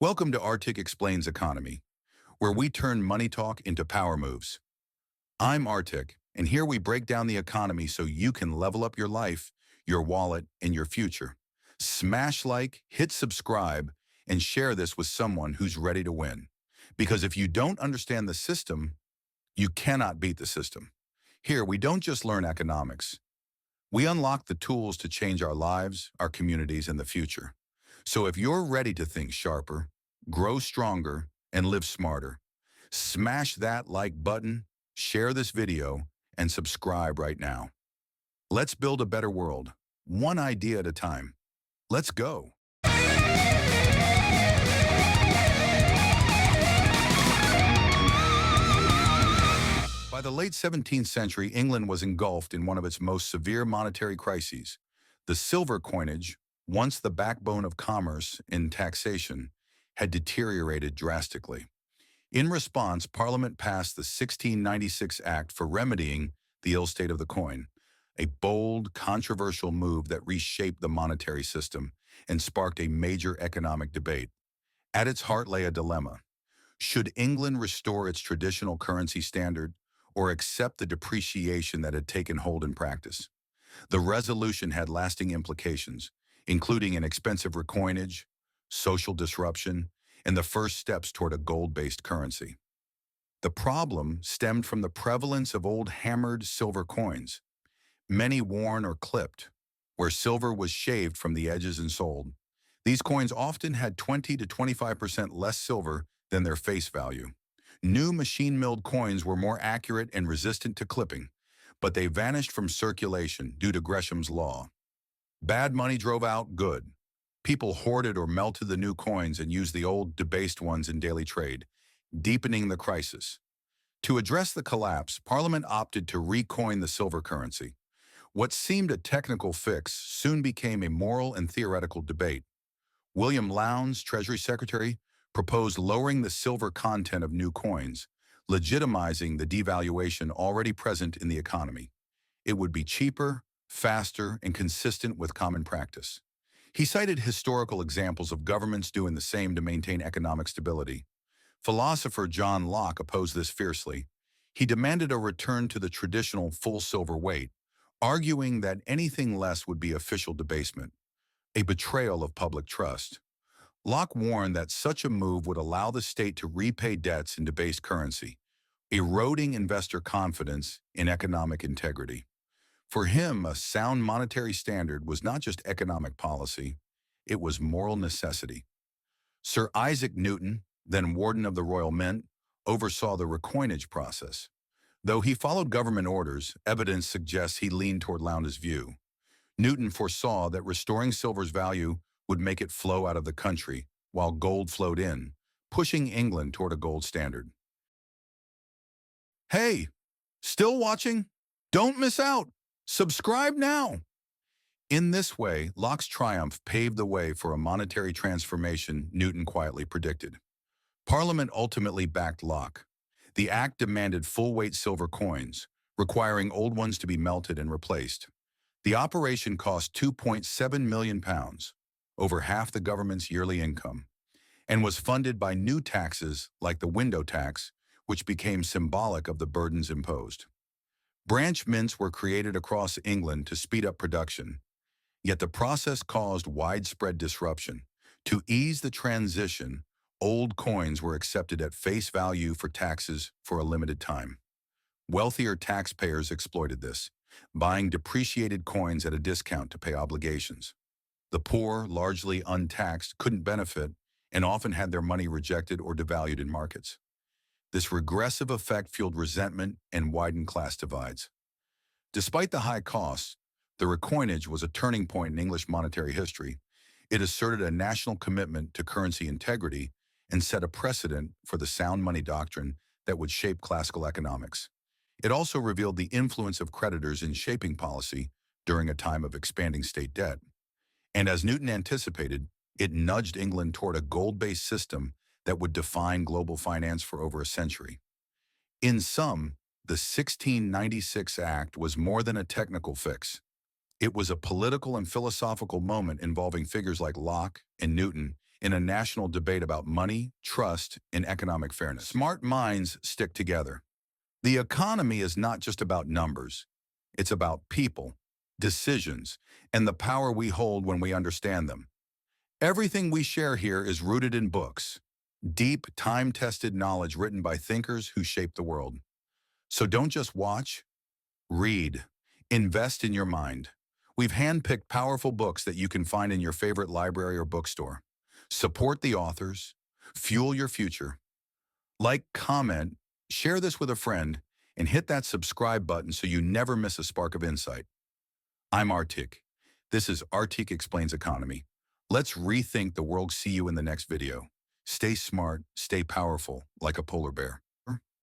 Welcome to Arctic Explains Economy, where we turn money talk into power moves. I'm Arctic, and here we break down the economy so you can level up your life, your wallet, and your future. Smash like, hit subscribe, and share this with someone who's ready to win. Because if you don't understand the system, you cannot beat the system. Here, we don't just learn economics. We unlock the tools to change our lives, our communities, and the future. So if you're ready to think sharper, grow stronger, and live smarter, smash that like button, share this video, and subscribe right now. Let's build a better world, one idea at a time. Let's go. By the late 17th century, England was engulfed in one of its most severe monetary crises. The silver coinage, once the backbone of commerce and taxation, had deteriorated drastically. In response, Parliament passed the 1696 Act for remedying the ill state of the coin, a bold, controversial move that reshaped the monetary system and sparked a major economic debate. At its heart lay a dilemma. Should England restore its traditional currency standard or accept the depreciation that had taken hold in practice? The resolution had lasting implications, including an expensive recoinage, social disruption, and the first steps toward a gold-based currency. The problem stemmed from the prevalence of old hammered silver coins, many worn or clipped, where silver was shaved from the edges and sold. These coins often had 20 to 25% less silver than their face value. New machine-milled coins were more accurate and resistant to clipping, but they vanished from circulation due to Gresham's law. Bad money drove out good. People hoarded or melted the new coins and used the old, debased ones in daily trade, deepening the crisis. To address the collapse, Parliament opted to recoin the silver currency. What seemed a technical fix soon became a moral and theoretical debate. William Lowndes, Treasury Secretary, proposed lowering the silver content of new coins, legitimizing the devaluation already present in the economy. It would be cheaper, faster, and consistent with common practice. He cited historical examples of governments doing the same to maintain economic stability. Philosopher John Locke opposed this fiercely. He demanded a return to the traditional full silver weight, arguing that anything less would be official debasement, a betrayal of public trust. Locke warned that such a move would allow the state to repay debts in debased currency, eroding investor confidence in economic integrity. For him, a sound monetary standard was not just economic policy, it was moral necessity. Sir Isaac Newton, then Warden of the Royal Mint, oversaw the recoinage process. Though he followed government orders, evidence suggests he leaned toward Lowndes' view. Newton foresaw that restoring silver's value would make it flow out of the country, while gold flowed in, pushing England toward a gold standard. Hey, still watching? Don't miss out! Subscribe now! In this way, Locke's triumph paved the way for a monetary transformation Newton quietly predicted. Parliament ultimately backed Locke. The act demanded full-weight silver coins, requiring old ones to be melted and replaced. The operation cost £2.7 million, over half the government's yearly income, and was funded by new taxes like the window tax, which became symbolic of the burdens imposed. Branch mints were created across England to speed up production, yet the process caused widespread disruption. To ease the transition, old coins were accepted at face value for taxes for a limited time. Wealthier taxpayers exploited this, buying depreciated coins at a discount to pay obligations. The poor, largely untaxed, couldn't benefit and often had their money rejected or devalued in markets. This regressive effect fueled resentment and widened class divides. Despite the high costs, the recoinage was a turning point in English monetary history. It asserted a national commitment to currency integrity and set a precedent for the sound money doctrine that would shape classical economics. It also revealed the influence of creditors in shaping policy during a time of expanding state debt. And as Newton anticipated, it nudged England toward a gold-based system that would define global finance for over a century. In sum, the 1696 Act was more than a technical fix. It was a political and philosophical moment involving figures like Locke and Newton in a national debate about money, trust, and economic fairness. Smart minds stick together. The economy is not just about numbers. It's about people, decisions, and the power we hold when we understand them. Everything we share here is rooted in books, deep, time-tested knowledge written by thinkers who shape the world. So don't just watch, read. Invest in your mind. We've handpicked powerful books that you can find in your favorite library or bookstore. Support the authors. Fuel your future. Like, comment, share this with a friend, and hit that subscribe button so you never miss a spark of insight. I'm Artik. This is Artik Explains Economy. Let's rethink the world. See you in the next video. Stay smart, stay powerful, like a polar bear.